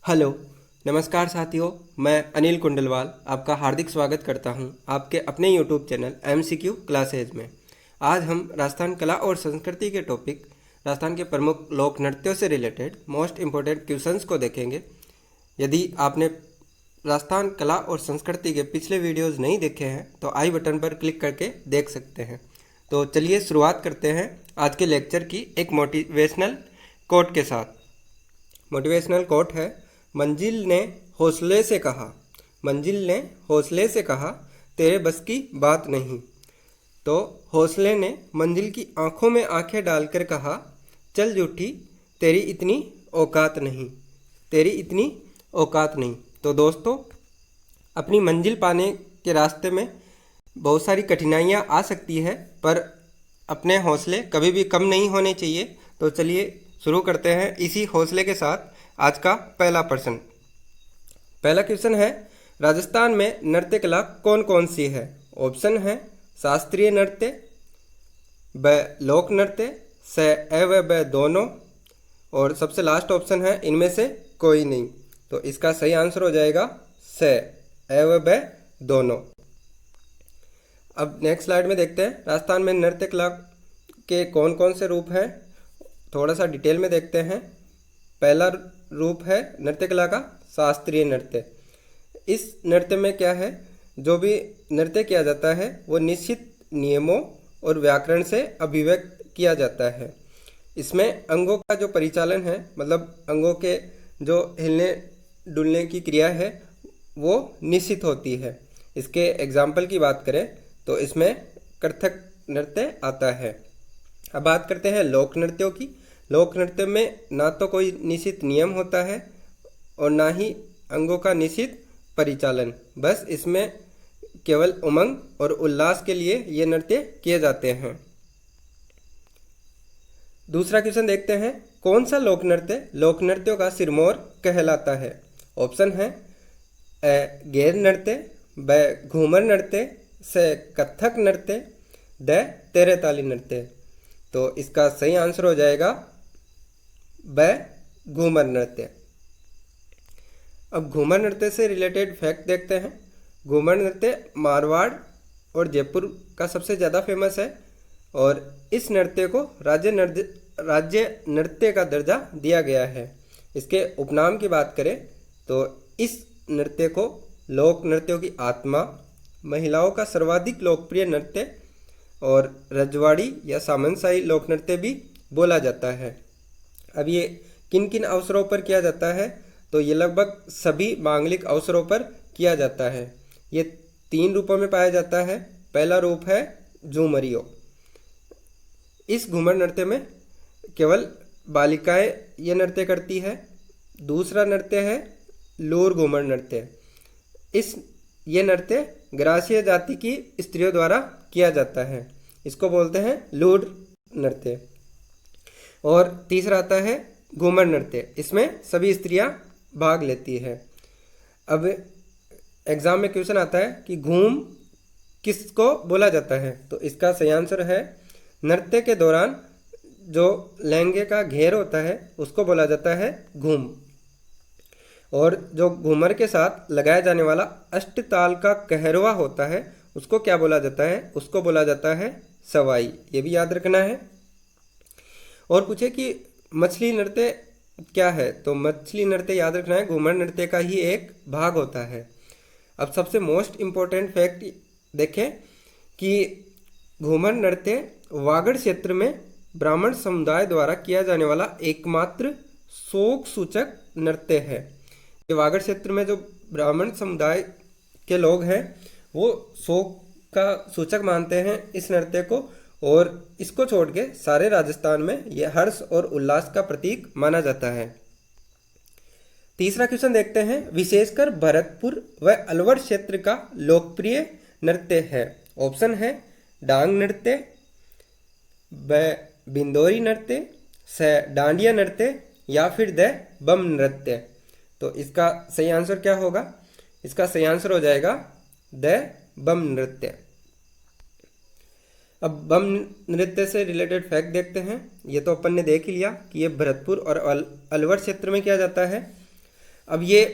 Hello, नमस्कार साथियों। मैं अनिल कुंडलवाल आपका हार्दिक स्वागत करता हूं आपके अपने यूट्यूब चैनल MCQ क्लासेज में। आज हम राजस्थान कला और संस्कृति के टॉपिक राजस्थान के प्रमुख लोक नृत्यों से रिलेटेड मोस्ट इम्पोर्टेंट क्वेश्चंस को देखेंगे। यदि आपने राजस्थान कला और संस्कृति के पिछले वीडियोज़ नहीं देखे हैं तो आई बटन पर क्लिक करके देख सकते हैं। तो चलिए शुरुआत करते हैं आज के लेक्चर की एक मोटिवेशनल कोट के साथ। मोटिवेशनल कोट है, मंजिल ने हौसले से कहा, मंजिल ने हौसले से कहा, तेरे बस की बात नहीं। तो हौसले ने मंजिल की आंखों में आंखें डालकर कहा, चल झूठी, तेरी इतनी औकात नहीं, तेरी इतनी औकात नहीं। तो दोस्तों, अपनी मंजिल पाने के रास्ते में बहुत सारी कठिनाइयाँ आ सकती है, पर अपने हौसले कभी भी कम नहीं होने चाहिए। तो चलिए शुरू करते हैं इसी हौसले के साथ आज का पहला प्रश्न। पहला क्वेश्चन है, राजस्थान में नृत्य कला कौन कौन सी है? ऑप्शन है शास्त्रीय नृत्य, ब लोक नृत्य, स ए व ब दोनों, और सबसे लास्ट ऑप्शन है इनमें से कोई नहीं। तो इसका सही आंसर हो जाएगा स ए व ब दोनों। अब नेक्स्ट स्लाइड में देखते हैं राजस्थान में नृत्य कला के कौन कौन से रूप हैं। थोड़ा सा डिटेल में देखते हैं। पहला रूप है नृत्य कला का शास्त्रीय नृत्य। इस नृत्य में क्या है, जो भी नृत्य किया जाता है वो निश्चित नियमों और व्याकरण से अभिव्यक्त किया जाता है। इसमें अंगों का जो परिचालन है, मतलब अंगों के जो हिलने डुलने की क्रिया है वो निश्चित होती है। इसके एग्जाम्पल की बात करें तो इसमें कथक नृत्य आता है। अब बात करते हैं लोक नृत्यों की। लोक नृत्य में ना तो कोई निश्चित नियम होता है और ना ही अंगों का निश्चित परिचालन, बस इसमें केवल उमंग और उल्लास के लिए ये नृत्य किए जाते हैं। दूसरा क्वेश्चन देखते हैं, कौन सा लोक नृत्य लोक नृत्यों का सिरमौर कहलाता है? ऑप्शन है ए गैर नृत्य, ब घूमर नृत्य, स कथक नृत्य, द तेरे ताली नृत्य। तो इसका सही आंसर हो जाएगा ब घूमर नृत्य। अब घूमर नृत्य से रिलेटेड फैक्ट देखते हैं। घूमर नृत्य मारवाड़ और जयपुर का सबसे ज़्यादा फेमस है और इस नृत्य को राज्य नृत्य का दर्जा दिया गया है। इसके उपनाम की बात करें तो इस नृत्य को लोक नृत्यों की आत्मा, महिलाओं का सर्वाधिक लोकप्रिय नृत्य और रजवाड़ी या सामंतशाही लोक नृत्य भी बोला जाता है। अब ये किन किन अवसरों पर किया जाता है? तो ये लगभग सभी मांगलिक अवसरों पर किया जाता है। ये 3 रूपों में पाया जाता है। पहला रूप है झूमरियो। इस घूमर नृत्य में केवल बालिकाएं ये नृत्य करती है। दूसरा नृत्य है लूर घूमर नृत्य। ये नृत्य ग्रासीय जाति की स्त्रियों द्वारा किया जाता है, इसको बोलते हैं लूर नृत्य। और तीसरा आता है घूमर नृत्य, इसमें सभी स्त्रियां भाग लेती है। अब एग्जाम में क्वेश्चन आता है कि घूम किसको बोला जाता है? तो इसका सही आंसर है नृत्य के दौरान जो लहंगे का घेर होता है उसको बोला जाता है घूम। और जो घूमर के साथ लगाया जाने वाला अष्टताल का कहरवा होता है उसको क्या बोला जाता है? उसको बोला जाता है सवाई। ये भी याद रखना है। और पूछे कि मछली नृत्य क्या है? तो मछली नृत्य याद रखना है घूमर नृत्य का ही एक भाग होता है। अब सबसे मोस्ट इम्पोर्टेंट फैक्ट देखें कि घूमर नृत्य वागड़ क्षेत्र में ब्राह्मण समुदाय द्वारा किया जाने वाला एकमात्र शोक सूचक नृत्य है। ये वागड़ क्षेत्र में जो ब्राह्मण समुदाय के लोग हैं वो शोक का सूचक मानते हैं इस नृत्य को, और इसको छोड़ के सारे राजस्थान में यह हर्ष और उल्लास का प्रतीक माना जाता है। तीसरा क्वेश्चन देखते हैं, विशेषकर भरतपुर व अलवर क्षेत्र का लोकप्रिय नृत्य है। ऑप्शन है डांग नृत्य, ब बिंदोरी नृत्य, स डांडिया नृत्य, या फिर द बम नृत्य। तो इसका सही आंसर क्या होगा? इसका सही आंसर हो जाएगा द बम नृत्य। अब बम नृत्य से रिलेटेड फैक्ट देखते हैं। ये तो अपन ने देख ही लिया कि ये भरतपुर और अलवर क्षेत्र में किया जाता है। अब ये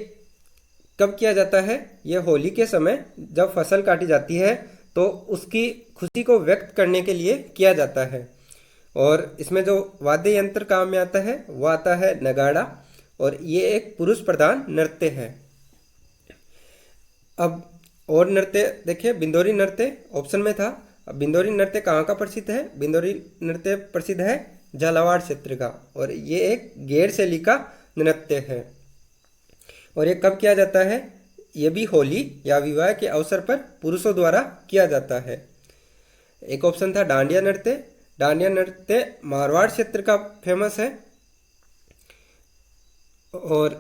कब किया जाता है? ये होली के समय जब फसल काटी जाती है तो उसकी खुशी को व्यक्त करने के लिए किया जाता है। और इसमें जो वाद्य यंत्र काम में आता है वो आता है नगाड़ा, और ये एक पुरुष प्रधान नृत्य है। अब और नृत्य देखिए, बिंदोरी नृत्य ऑप्शन में था। अब बिंदोरी नृत्य कहाँ का प्रसिद्ध है? बिंदोरी नृत्य प्रसिद्ध है झालावाड़ क्षेत्र का, और ये एक गैर शैली का नृत्य है। और ये कब किया जाता है? ये भी होली या विवाह के अवसर पर पुरुषों द्वारा किया जाता है। एक ऑप्शन था डांडिया नृत्य। डांडिया नृत्य मारवाड़ क्षेत्र का फेमस है। और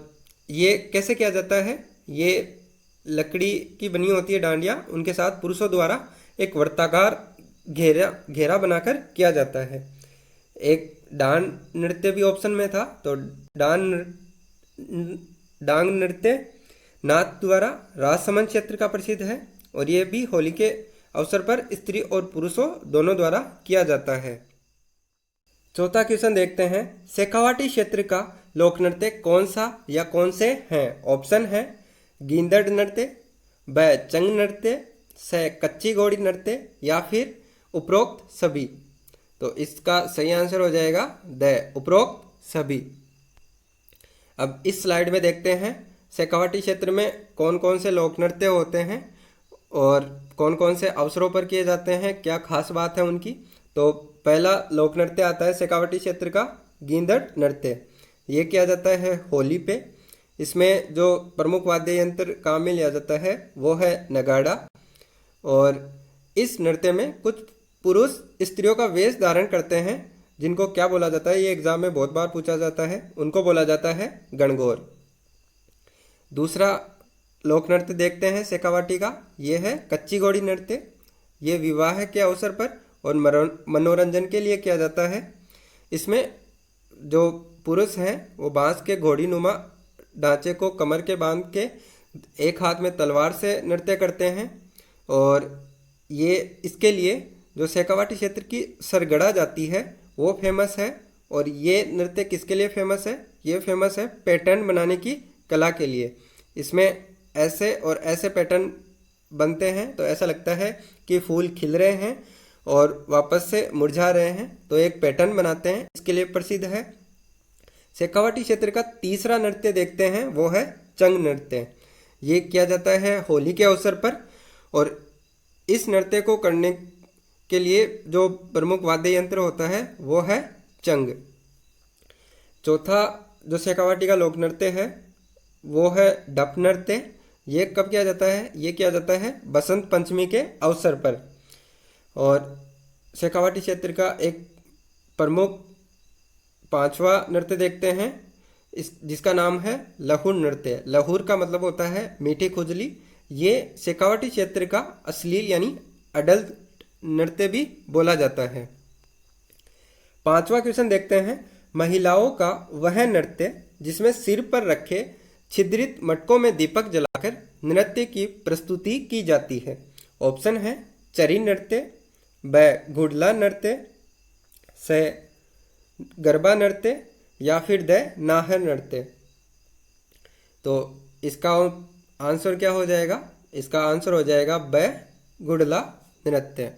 ये कैसे किया जाता है? ये लकड़ी की बनी होती है डांडिया, उनके साथ पुरुषों द्वारा एक वर्ताकार घेरा बनाकर किया जाता है। एक डांग नृत्य भी ऑप्शन में था, तो डांग नृत्य नाथ द्वारा राजसमंद क्षेत्र का प्रसिद्ध है, और ये भी होली के अवसर पर स्त्री और पुरुषों दोनों द्वारा किया जाता है। चौथा क्वेश्चन देखते हैं, शेखावाटी क्षेत्र का लोक नृत्य कौन सा या कौन से हैं? ऑप्शन है गींदड़ नृत्य, ब चंग नृत्य, से कच्ची घोड़ी नृत्य, या फिर उपरोक्त सभी। तो इसका सही आंसर हो जाएगा द उपरोक्त सभी। अब इस स्लाइड में देखते हैं शेखावाटी क्षेत्र में कौन कौन से लोक नृत्य होते हैं और कौन कौन से अवसरों पर किए जाते हैं, क्या खास बात है उनकी। तो पहला लोक नृत्य आता है शेखावाटी क्षेत्र का गींदड़ नृत्य। ये किया जाता है होली पे। इसमें जो प्रमुख वाद्य यंत्र काम में लिया जाता है वो है नगाड़ा, और इस नृत्य में कुछ पुरुष स्त्रियों का वेश धारण करते हैं, जिनको क्या बोला जाता है, ये एग्जाम में बहुत बार पूछा जाता है, उनको बोला जाता है गणगौर। दूसरा लोक नृत्य देखते हैं शेखावाटी का, ये है कच्ची घोड़ी नृत्य। ये विवाह के अवसर पर और मनोरंजन के लिए किया जाता है। इसमें जो पुरुष हैं वो बांस के घोड़ी नुमा ढांचे को कमर के बांध के एक हाथ में तलवार से नृत्य करते हैं, और ये इसके लिए जो शेखावाटी क्षेत्र की सरगड़ा जाती है वो फेमस है। और ये नृत्य किसके लिए फेमस है? ये फेमस है पैटर्न बनाने की कला के लिए। इसमें ऐसे और ऐसे पैटर्न बनते हैं तो ऐसा लगता है कि फूल खिल रहे हैं और वापस से मुरझा रहे हैं, तो एक पैटर्न बनाते हैं, इसके लिए प्रसिद्ध है। शेखावाटी क्षेत्र का तीसरा नृत्य देखते हैं, वो है चंग नृत्य। ये किया जाता है होली के अवसर पर, और इस नृत्य को करने के लिए जो प्रमुख वाद्य यंत्र होता है वो है चंग। चौथा जो शेखावाटी का लोक नृत्य है वो है डप नृत्य। ये कब किया जाता है? ये किया जाता है बसंत पंचमी के अवसर पर। और शेखावाटी क्षेत्र का एक प्रमुख पांचवा नृत्य देखते हैं, जिसका नाम है लहुर नृत्य। लहुर का मतलब होता है मीठी खुजली। ये शेखावाटी क्षेत्र का अश्लील यानी अडल्ट नृत्य भी बोला जाता है। पांचवा क्वेश्चन देखते हैं, महिलाओं का वह नृत्य जिसमें सिर पर रखे छिद्रित मटकों में दीपक जलाकर नृत्य की प्रस्तुति की जाती है। ऑप्शन है चरी नृत्य, ब घुड़ला नृत्य, से गरबा नृत्य, या फिर द नाहर नृत्य। तो इसका आंसर क्या हो जाएगा? इसका आंसर हो जाएगा ब घुड़ला नृत्य।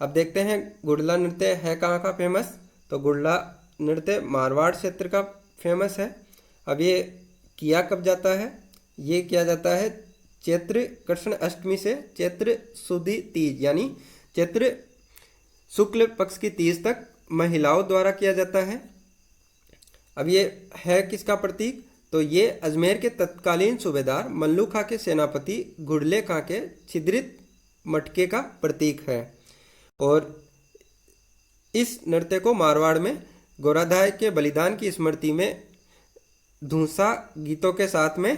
अब देखते हैं घुड़ला नृत्य है कहाँ का फेमस। तो घुड़ला नृत्य मारवाड़ क्षेत्र का फेमस है। अब ये किया कब जाता है? ये किया जाता है चैत्र कृष्ण अष्टमी से चैत्र सुदी तीज यानी चैत्र शुक्ल पक्ष की तीज तक महिलाओं द्वारा किया जाता है। अब ये है किसका प्रतीक? तो ये अजमेर के तत्कालीन सूबेदार मल्लू खां के सेनापति घुड़ले खां के छिद्रित मटके का प्रतीक है। और इस नृत्य को मारवाड़ में गोराधाय के बलिदान की स्मृति में धूसा गीतों के साथ में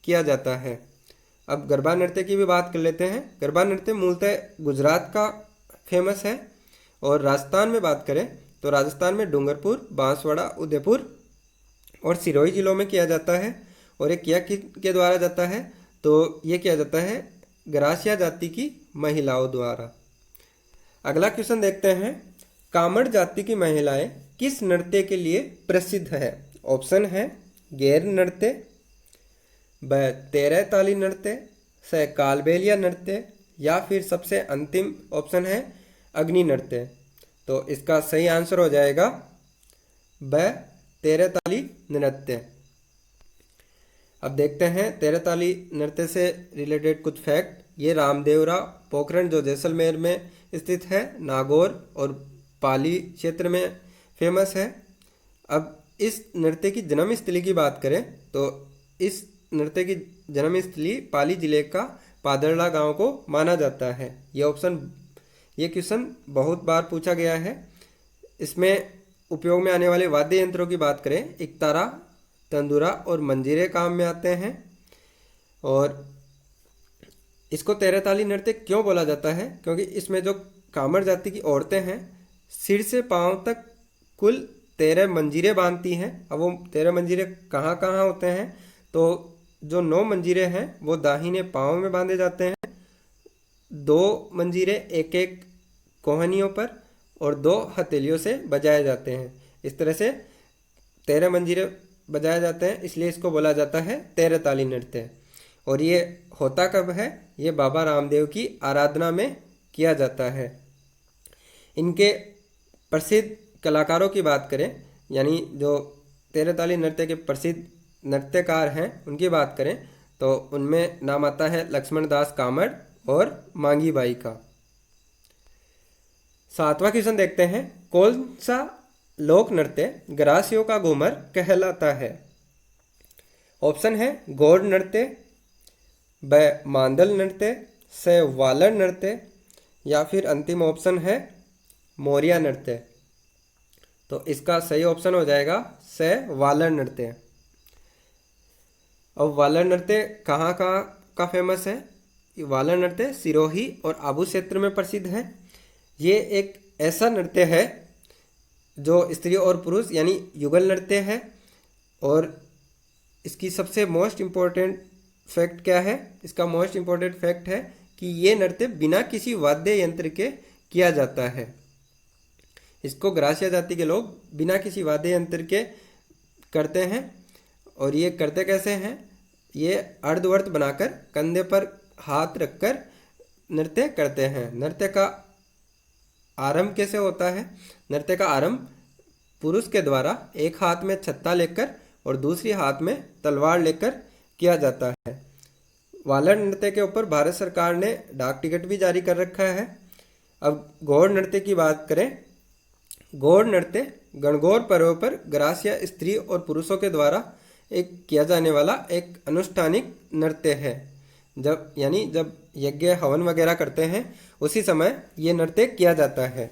किया जाता है। अब गरबा नृत्य की भी बात कर लेते हैं। गरबा नृत्य मूलतः गुजरात का फेमस है, और राजस्थान में बात करें तो राजस्थान में डूंगरपुर, बांसवाड़ा, उदयपुर और सिरोही जिलों में किया जाता है। और ये किया के द्वारा जाता है? तो ये किया जाता है ग्रासिया जाति की महिलाओं द्वारा। अगला क्वेश्चन देखते हैं, कामड़ जाति की महिलाएं किस नृत्य के लिए प्रसिद्ध है? ऑप्शन है गैर नृत्य, ब तेरह ताली नृत्य, स कालबेलिया नृत्य, या फिर सबसे अंतिम ऑप्शन है अग्नि नृत्य। तो इसका सही आंसर हो जाएगा ब तेरह ताली नृत्य। अब देखते हैं तेरह ताली नृत्य से रिलेटेड कुछ फैक्ट। ये रामदेवरा पोखरण जो जैसलमेर में स्थित है, नागौर और पाली क्षेत्र में फेमस है। अब इस नृत्य की जन्मस्थली की बात करें तो इस नृत्य की जन्मस्थली पाली जिले का पादरला गांव को माना जाता है। ये क्वेश्चन बहुत बार पूछा गया है। इसमें उपयोग में आने वाले वाद्य यंत्रों की बात करें, इकतारा, तंदूरा और मंजीरे काम में आते हैं। और इसको तेरह ताली नृत्य क्यों बोला जाता है? क्योंकि इसमें जो कामर जाति की औरतें हैं सिर से पांव तक कुल 13 मंजीरे बांधती हैं। अब वो 13 मंजीरे कहाँ कहाँ होते हैं? तो जो 9 मंजीरे हैं वो दाहिने पांव में बांधे जाते हैं, 2 मंजीरे एक एक कोहनियों पर और 2 हथेलियों से बजाए जाते हैं। इस तरह से 13 मंजीरे बजाए जाते हैं, इसलिए इसको बोला जाता है तेरह ताली नृत्य। और ये होता कब है? ये बाबा रामदेव की आराधना में किया जाता है। इनके प्रसिद्ध कलाकारों की बात करें, यानी जो तेरह ताली नृत्य के प्रसिद्ध नृत्यकार हैं उनकी बात करें तो उनमें नाम आता है लक्ष्मण दास कामड़ और मांगी बाई का। 7वां क्वेश्चन देखते हैं, कौन सा लोक नृत्य ग्रासियों का घूमर कहलाता है? ऑप्शन है गौड़ नृत्य, ब मांदल नृत्य, स वालर नृत्य, या फिर अंतिम ऑप्शन है मोरिया नृत्य। तो इसका सही ऑप्शन हो जाएगा स वालर नृत्य। अब वालर नृत्य कहाँ कहाँ का फेमस है? वालर नृत्य सिरोही और आबू क्षेत्र में प्रसिद्ध है। ये एक ऐसा नृत्य है जो स्त्री और पुरुष यानी युगल नृत्य है। और इसकी सबसे मोस्ट इम्पोर्टेंट फैक्ट क्या है? इसका मोस्ट इम्पोर्टेंट फैक्ट है कि ये नृत्य बिना किसी वाद्य यंत्र के किया जाता है। इसको ग्रासिया जाति के लोग बिना किसी वाद्य यंत्र के करते हैं। और ये करते कैसे हैं? ये अर्धवर्त बनाकर कंधे पर हाथ रखकर नृत्य करते हैं। नृत्य का आरंभ कैसे होता है? नृत्य का आरंभ पुरुष के द्वारा एक हाथ में छत्ता लेकर और दूसरी हाथ में तलवार लेकर किया जाता है। वालर नृत्य के ऊपर भारत सरकार ने डाक टिकट भी जारी कर रखा है। अब गौड़ नृत्य की बात करें, गौड़ नृत्य गणगौर पर्व पर ग्रासिया स्त्री और पुरुषों के द्वारा एक किया जाने वाला एक अनुष्ठानिक नृत्य है। जब यज्ञ हवन वगैरह करते हैं उसी समय ये नृत्य किया जाता है।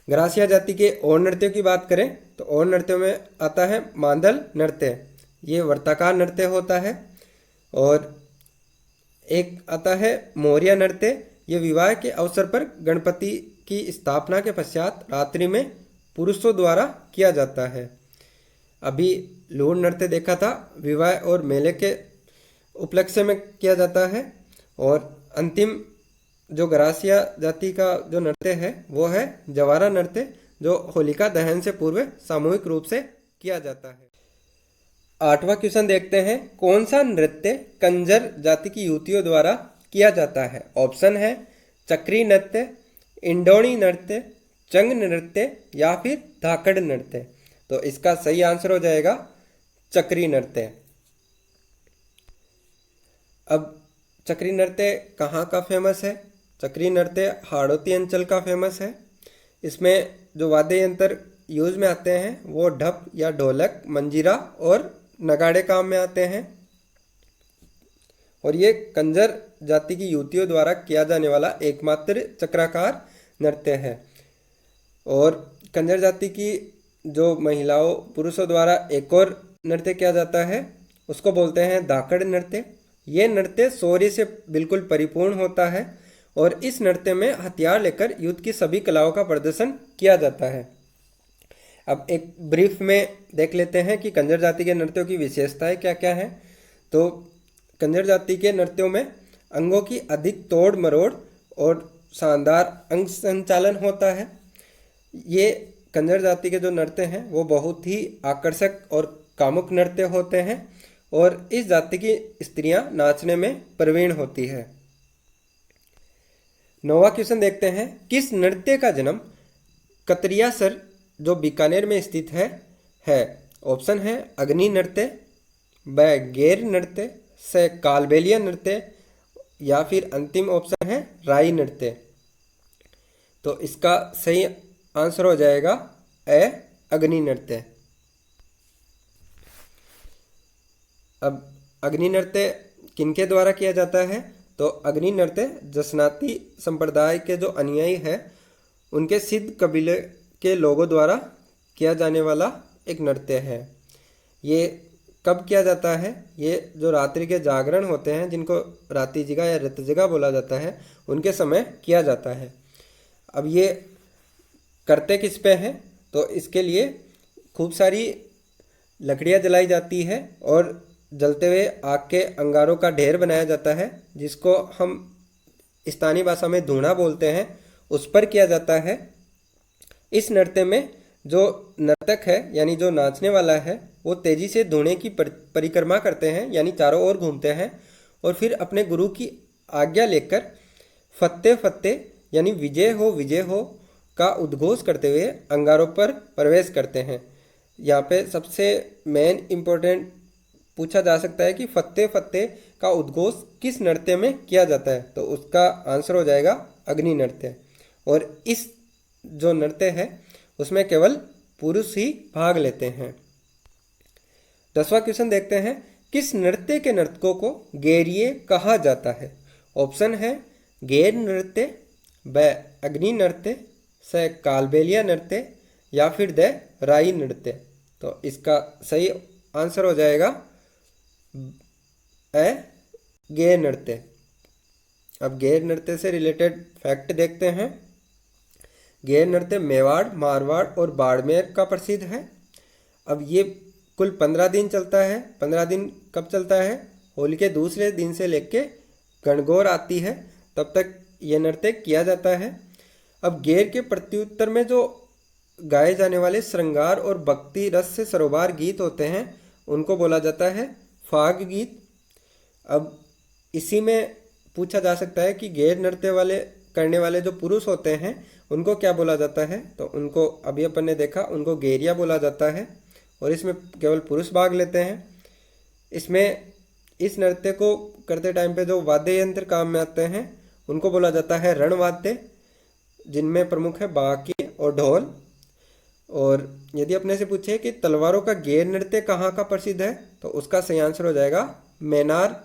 ग्रासिया जाति के और नृत्यों की बात करें तो और नृत्यों में आता है मांदल नृत्य। ये वर्ताकार नृत्य होता है। और एक आता है मोरिया नृत्य। ये विवाह के अवसर पर गणपति की स्थापना के पश्चात रात्रि में पुरुषों द्वारा किया जाता है। अभी लूण नृत्य देखा था, विवाह और मेले के उपलक्ष्य में किया जाता है। और अंतिम जो ग्रासिया जाति का जो नृत्य है वो है जवारा नृत्य, जो होलिका दहन से पूर्व सामूहिक रूप से किया जाता है। 8वां क्वेश्चन देखते हैं, कौन सा नृत्य कंजर जाति की युवतियों द्वारा किया जाता है? ऑप्शन है चक्री नृत्य, इंडोणी नृत्य, चंग नृत्य, या फिर धाकड़ नृत्य। तो इसका सही आंसर हो जाएगा चक्री नृत्य। अब चक्री नृत्य कहाँ का फेमस है? चक्री नृत्य हाड़ौती अंचल का फेमस है। इसमें जो वाद्य यंत्र यूज में आते हैं वो ढप या ढोलक, मंजीरा और नगाड़े काम में आते हैं। और ये कंजर जाति की युवतियों द्वारा किया जाने वाला एकमात्र चक्राकार नृत्य है। और कंजर जाति की जो महिलाओं पुरुषों द्वारा एक और नृत्य किया जाता है उसको बोलते हैं धाकड़ नृत्य। ये नृत्य शौर्य से बिल्कुल परिपूर्ण होता है और इस नृत्य में हथियार लेकर युद्ध की सभी कलाओं का प्रदर्शन किया जाता है। अब एक ब्रीफ में देख लेते हैं कि कंजर जाति के नृत्यों की विशेषताएं क्या क्या हैं। तो कंजर जाति के नृत्यों में अंगों की अधिक तोड़ मरोड़ और शानदार अंग संचालन होता है। ये कंजर जाति के जो नृत्य हैं वो बहुत ही आकर्षक और कामुक नृत्य होते हैं और इस जाति की स्त्रियां नाचने में प्रवीण होती है। 9वां क्वेश्चन देखते हैं, किस नृत्य का जन्म कतरियासर जो बीकानेर में स्थित है। ऑप्शन है अग्नि नृत्य, ब गैर नृत्य, से कालबेलिया नृत्य या फिर अंतिम ऑप्शन है राई नृत्य। तो इसका सही आंसर हो जाएगा ए अग्नि नृत्य। अब अग्नि नृत्य किनके द्वारा किया जाता है? तो अग्नि नृत्य जसनाती संप्रदाय के जो अनुयायी हैं उनके सिद्ध कबीले के लोगों द्वारा किया जाने वाला एक नृत्य है। ये कब किया जाता है? ये जो रात्रि के जागरण होते हैं, जिनको राति जिगा या रत जिगा बोला जाता है, उनके समय किया जाता है। अब ये करते किस पे हैं? तो इसके लिए खूब सारी लकड़ियाँ जलाई जाती है और जलते हुए आग के अंगारों का ढेर बनाया जाता है, जिसको हम स्थानीय भाषा में धूना बोलते हैं, उस पर किया जाता है। इस नृत्य में जो नर्तक है यानी जो नाचने वाला है वो तेजी से धूने की परिक्रमा करते हैं, यानी चारों ओर घूमते हैं और फिर अपने गुरु की आज्ञा लेकर फत्ते फत्ते यानी विजय हो का उद्घोष करते हुए अंगारों पर प्रवेश करते हैं। यहाँ पे सबसे मेन इम्पोर्टेंट पूछा जा सकता है कि फत्ते फत्ते का उद्घोष किस नृत्य में किया जाता है? तो उसका आंसर हो जाएगा अग्नि नृत्य। और इस जो नृत्य है उसमें केवल पुरुष ही भाग लेते हैं। 10वां क्वेश्चन देखते हैं, किस नृत्य के नर्तकों को गैरिये कहा जाता है? ऑप्शन है गैर नृत्य, ब अग्नि नृत्य, से कालबेलिया नृत्य या फिर द राई नृत्य। तो इसका सही आंसर हो जाएगा गैर नृत्य। अब गैर नृत्य से रिलेटेड फैक्ट देखते हैं। गैर नृत्य मेवाड़, मारवाड़ और बाड़मेर का प्रसिद्ध है। अब ये कुल 15 दिन चलता है। 15 दिन कब चलता है? होली के दूसरे दिन से लेके गणगौर आती है तब तक ये नृत्य किया जाता है। अब गैर के प्रत्युत्तर में जो गाए जाने वाले श्रृंगार और भक्ति रस से सरोबार गीत होते हैं उनको बोला जाता है फाग गीत। अब इसी में पूछा जा सकता है कि गैर नृत्य वाले करने वाले जो पुरुष होते हैं उनको क्या बोला जाता है? तो उनको अभी अपन ने देखा, उनको गैरिया बोला जाता है और इसमें केवल पुरुष भाग लेते हैं। इसमें इस नृत्य को करते टाइम पे जो वाद्य यंत्र काम में आते हैं उनको बोला जाता है रणवाद्य, जिनमें प्रमुख है बाकी और ढोल। और यदि अपने से पूछे कि तलवारों का गैर नृत्य कहाँ का प्रसिद्ध है, तो उसका सही आंसर हो जाएगा मैनार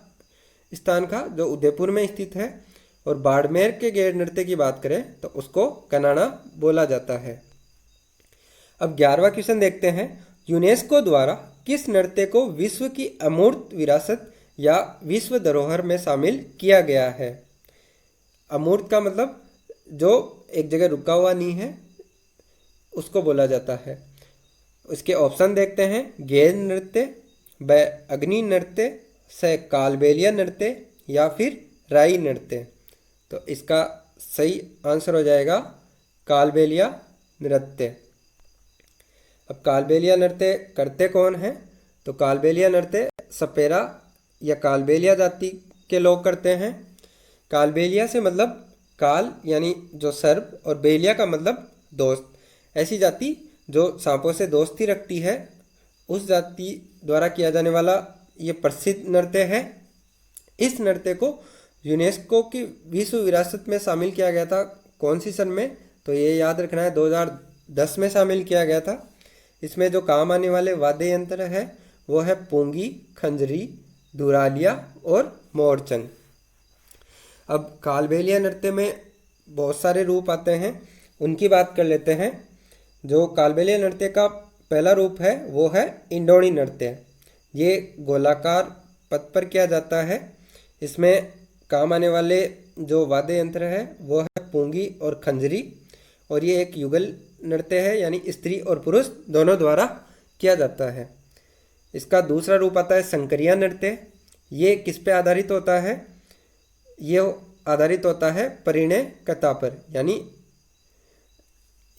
स्थान का, जो उदयपुर में स्थित है। और बाड़मेर के गैर नृत्य की बात करें तो उसको कनाडा बोला जाता है। अब 11वां क्वेश्चन देखते हैं, यूनेस्को द्वारा किस नृत्य को विश्व की अमूर्त विरासत या विश्व धरोहर में शामिल किया गया है? अमूर्त का मतलब जो एक जगह रुका हुआ नहीं है उसको बोला जाता है। इसके ऑप्शन देखते हैं, गैर नृत्य, ब अग्नि नृत्य, से कालबेलिया नृत्य या फिर राई नृत्य। तो इसका सही आंसर हो जाएगा कालबेलिया नृत्य। अब कालबेलिया नृत्य करते कौन हैं? तो कालबेलिया नृत्य सपेरा या कालबेलिया जाति के लोग करते हैं। कालबेलिया से मतलब काल यानी जो सर्प और बेलिया का मतलब दोस्त। ऐसी जाति जो सांपों से दोस्ती रखती है उस जाति द्वारा किया जाने वाला ये प्रसिद्ध नृत्य है। इस नृत्य को यूनेस्को की विश्व विरासत में शामिल किया गया था कौन सी सन में? तो ये याद रखना है 2010 में शामिल किया गया था। इसमें जो काम आने वाले वाद्य यंत्र है वो है पुंगी, खंजरी, दुरालिया और मोरचंग। अब कालबेलिया नृत्य में बहुत सारे रूप आते हैं, उनकी बात कर लेते हैं। जो कालबेलिया नृत्य का पहला रूप है वो है इंडोणी नृत्य। ये गोलाकार पथ पर किया जाता है। इसमें काम आने वाले जो वाद्य यंत्र है वो है पुंगी और खंजरी, और ये एक युगल नृत्य है, यानी स्त्री और पुरुष दोनों द्वारा किया जाता है। इसका दूसरा रूप आता है संकरिया नृत्य। ये किस पे आधारित होता है? ये आधारित होता है परिणय कथा पर, यानी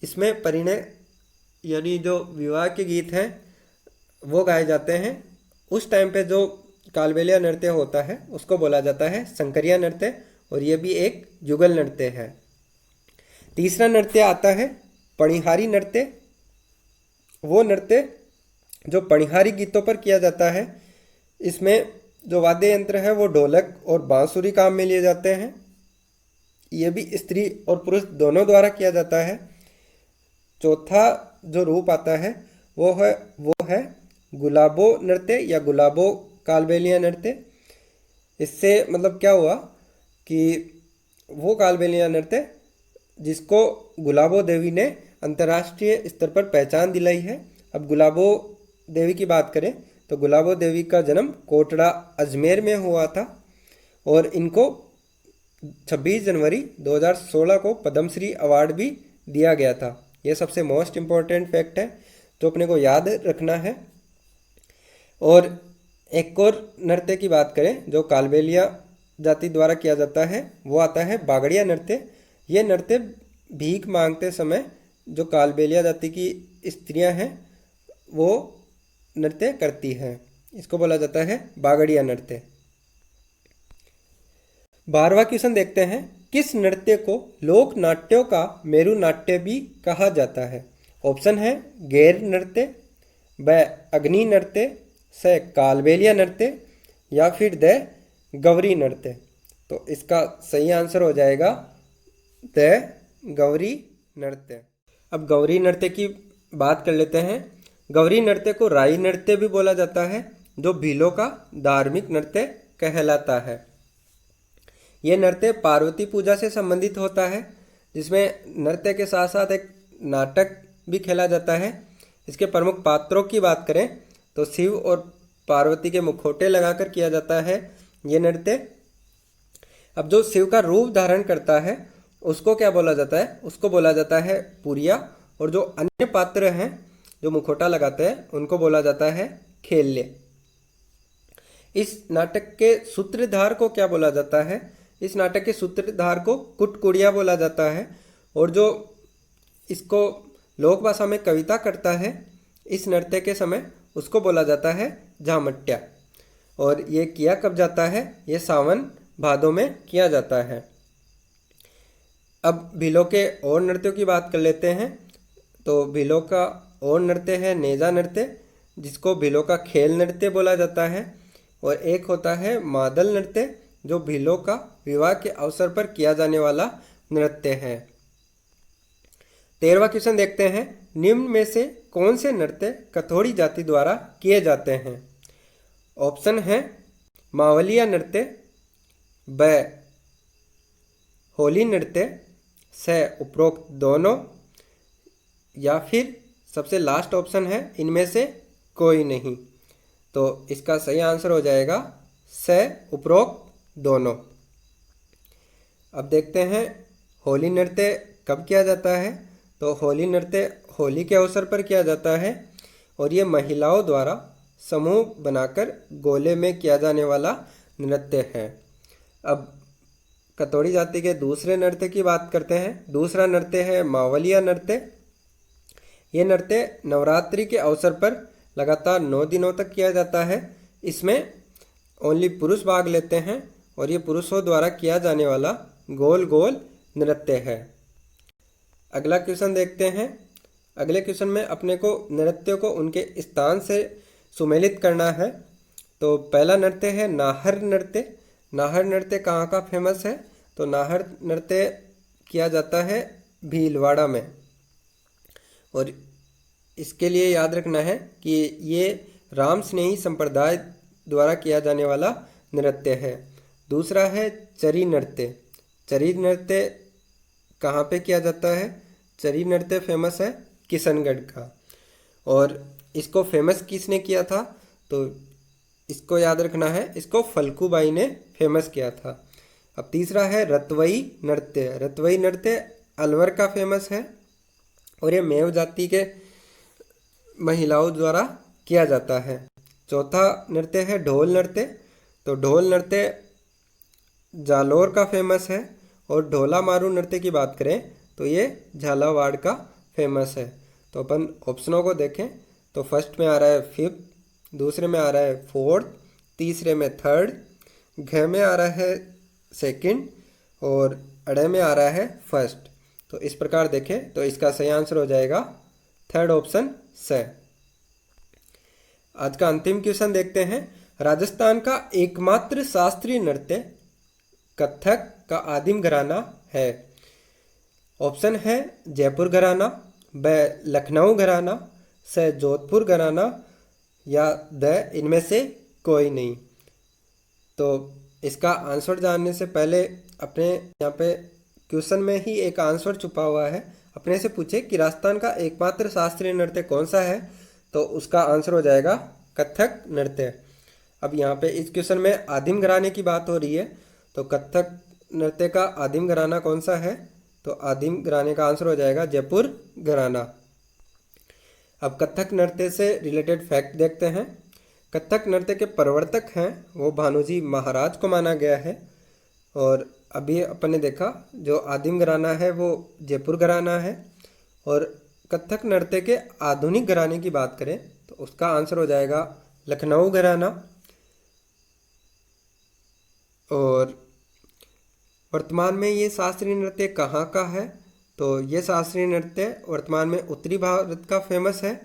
इसमें परिणय यानी जो विवाह के गीत हैं वो गाए जाते हैं। उस टाइम पे जो कालबेलिया नृत्य होता है उसको बोला जाता है शंकरिया नृत्य, और ये भी एक युगल नृत्य है। तीसरा नृत्य आता है पणिहारी नृत्य। वो नृत्य जो पणिहारी गीतों पर किया जाता है। इसमें जो वाद्य यंत्र है वो ढोलक और बांसुरी काम में लिए जाते हैं। ये भी स्त्री और पुरुष दोनों द्वारा किया जाता है। चौथा जो रूप आता है वो है गुलाबो नृत्य या गुलाबो कालबेलिया नृत्य। इससे मतलब क्या हुआ कि वो कालबेलिया नृत्य जिसको गुलाबो देवी ने अंतर्राष्ट्रीय स्तर पर पहचान दिलाई है। अब गुलाबो देवी की बात करें तो गुलाबो देवी का जन्म कोटड़ा अजमेर में हुआ था, और इनको 26 जनवरी 2016 को पद्मश्री अवार्ड भी दिया गया था। ये सबसे मोस्ट इम्पॉर्टेंट फैक्ट है जो अपने को याद रखना है। और एक और नृत्य की बात करें जो कालबेलिया जाति द्वारा किया जाता है वो आता है बागड़िया नृत्य। ये नृत्य भीख मांगते समय जो कालबेलिया जाति की स्त्रियां हैं वो नृत्य करती हैं, इसको बोला जाता है बागड़िया नृत्य। 12वां क्वेश्चन देखते हैं, किस नृत्य को लोक नाट्यों का मेरु नाट्य भी कहा जाता है? ऑप्शन है गैर नृत्य, ब अग्नि नृत्य, स कालबेलिया नृत्य, या फिर द गौरी नृत्य। तो इसका सही आंसर हो जाएगा द गौरी नृत्य। अब गौरी नृत्य की बात कर लेते हैं। गौरी नृत्य को राई नृत्य भी बोला जाता है, जो भीलों का धार्मिक नृत्य कहलाता है। यह नृत्य पार्वती पूजा से संबंधित होता है, जिसमें नृत्य के साथ साथ एक नाटक भी खेला जाता है। इसके प्रमुख पात्रों की बात करें तो शिव और पार्वती के मुखौटे लगाकर किया जाता है ये नृत्य। अब जो शिव का रूप धारण करता है उसको क्या बोला जाता है? उसको बोला जाता है पुरिया, और जो अन्य पात्र हैं जो मुखौटा लगाते हैं उनको बोला जाता है खेल्य। इस नाटक के सूत्रधार को क्या बोला जाता है? इस नाटक के सूत्रधार को कुटकुड़िया बोला जाता है, और जो इसको लोक भाषा में कविता करता है इस नृत्य के समय उसको बोला जाता है झामट्या। और ये किया कब जाता है? ये सावन भादों में किया जाता है। अब भीलों के और नृत्यों की बात कर लेते हैं। तो भीलों का और नृत्य है नेजा नृत्य, जिसको भीलों का खेल नृत्य बोला जाता है। और एक होता है मादल नृत्य, जो भीलों का विवाह के अवसर पर किया जाने वाला नृत्य है। 13वां क्वेश्चन देखते हैं, निम्न में से कौन से नृत्य कथोड़ी जाति द्वारा किए जाते हैं? ऑप्शन है मावलिया नृत्य, ब होली नृत्य, स उपरोक्त दोनों, या फिर सबसे लास्ट ऑप्शन है इनमें से कोई नहीं। तो इसका सही आंसर हो जाएगा स उपरोक्त दोनों। अब देखते हैं होली नृत्य कब किया जाता है। तो होली नृत्य होली के अवसर पर किया जाता है, और ये महिलाओं द्वारा समूह बनाकर गोले में किया जाने वाला नृत्य है। अब कथोड़ी जाति के दूसरे नृत्य की बात करते हैं। दूसरा नृत्य है मावलिया नृत्य। ये नृत्य नवरात्रि के अवसर पर लगातार 9 दिनों तक किया जाता है। इसमें ओनली पुरुष भाग लेते हैं, और ये पुरुषों द्वारा किया जाने वाला गोल गोल नृत्य है। अगला क्वेश्चन देखते हैं। अगले क्वेश्चन में अपने को नृत्यों को उनके स्थान से सुमेलित करना है। तो पहला नृत्य है नाहर नृत्य। नाहर नृत्य कहाँ का फेमस है? तो नाहर नृत्य किया जाता है भीलवाड़ा में, और इसके लिए याद रखना है कि ये राम स्नेही संप्रदाय द्वारा किया जाने वाला नृत्य है। दूसरा है चरी नृत्य। चरी नृत्य कहाँ पे किया जाता है? चरी नृत्य फेमस है किशनगढ़ का, और इसको फेमस किसने किया था? तो इसको याद रखना है, इसको फल्कूबाई ने फेमस किया था। अब तीसरा है रतवई नृत्य। रतवई नृत्य अलवर का फेमस है, और ये मेव जाति के महिलाओं द्वारा किया जाता है। चौथा नृत्य है ढोल नृत्य। तो ढोल नृत्य जालोर का फेमस है, और ढोला मारू नृत्य की बात करें तो ये झालावाड़ का फेमस है। तो अपन ऑप्शनों को देखें तो फर्स्ट में आ रहा है 5th, दूसरे में आ रहा है फोर्थ, तीसरे में थर्ड, घ में आ रहा है सेकंड और अड़े में आ रहा है फर्स्ट। तो इस प्रकार देखें तो इसका सही आंसर हो जाएगा थर्ड ऑप्शन से। आज का अंतिम क्वेश्चन देखते हैं। राजस्थान का एकमात्र शास्त्रीय नृत्य कथक का आदिम घराना है। ऑप्शन है जयपुर घराना, ब लखनऊ घराना, स जोधपुर घराना या द इनमें से कोई नहीं। तो इसका आंसर जानने से पहले अपने यहाँ पे क्वेश्चन में ही एक आंसर छुपा हुआ है, अपने से पूछे कि राजस्थान का एकमात्र शास्त्रीय नृत्य कौन सा है, तो उसका आंसर हो जाएगा कथक नृत्य। अब यहाँ पे इस क्वेश्चन में आदिम घराने की बात हो रही है, तो कथक नृत्य का आदिम घराना कौन सा है, तो आदिम घराने का आंसर हो जाएगा जयपुर घराना। अब कथक नृत्य से रिलेटेड फैक्ट देखते हैं। कथक नृत्य के प्रवर्तक हैं वो भानुजी महाराज को माना गया है। और अभी अपन ने देखा जो आदिम घराना है वो जयपुर घराना है। और कथक नृत्य के आधुनिक घराने की बात करें तो उसका आंसर हो जाएगा लखनऊ घराना। और वर्तमान में ये शास्त्रीय नृत्य कहाँ का है, तो ये शास्त्रीय नृत्य वर्तमान में उत्तरी भारत का फेमस है।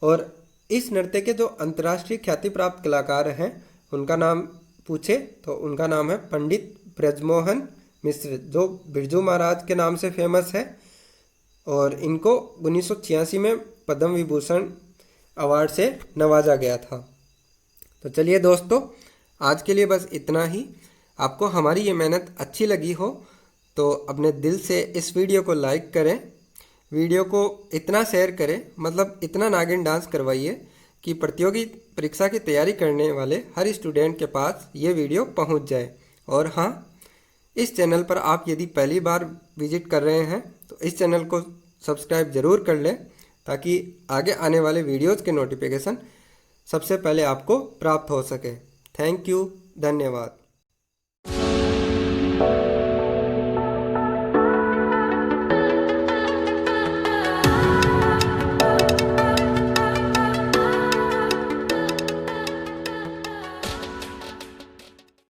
और इस नृत्य के जो अंतर्राष्ट्रीय ख्याति प्राप्त कलाकार हैं उनका नाम पूछे तो उनका नाम है पंडित ब्रजमोहन मिश्र, जो बिरजू महाराज के नाम से फेमस है। और इनको 1986 में पद्म विभूषण अवार्ड से नवाजा गया था। तो चलिए दोस्तों, आज के लिए बस इतना ही। आपको हमारी ये मेहनत अच्छी लगी हो तो अपने दिल से इस वीडियो को लाइक करें, वीडियो को इतना शेयर करें, मतलब इतना नागिन डांस करवाइए कि प्रतियोगी परीक्षा की तैयारी करने वाले हर स्टूडेंट के पास ये वीडियो पहुंच जाए। और हाँ, इस चैनल पर आप यदि पहली बार विजिट कर रहे हैं तो इस चैनल को सब्सक्राइब ज़रूर कर लें, ताकि आगे आने वाले वीडियोज़ के नोटिफिकेशन सबसे पहले आपको प्राप्त हो सके। थैंक यू, धन्यवाद।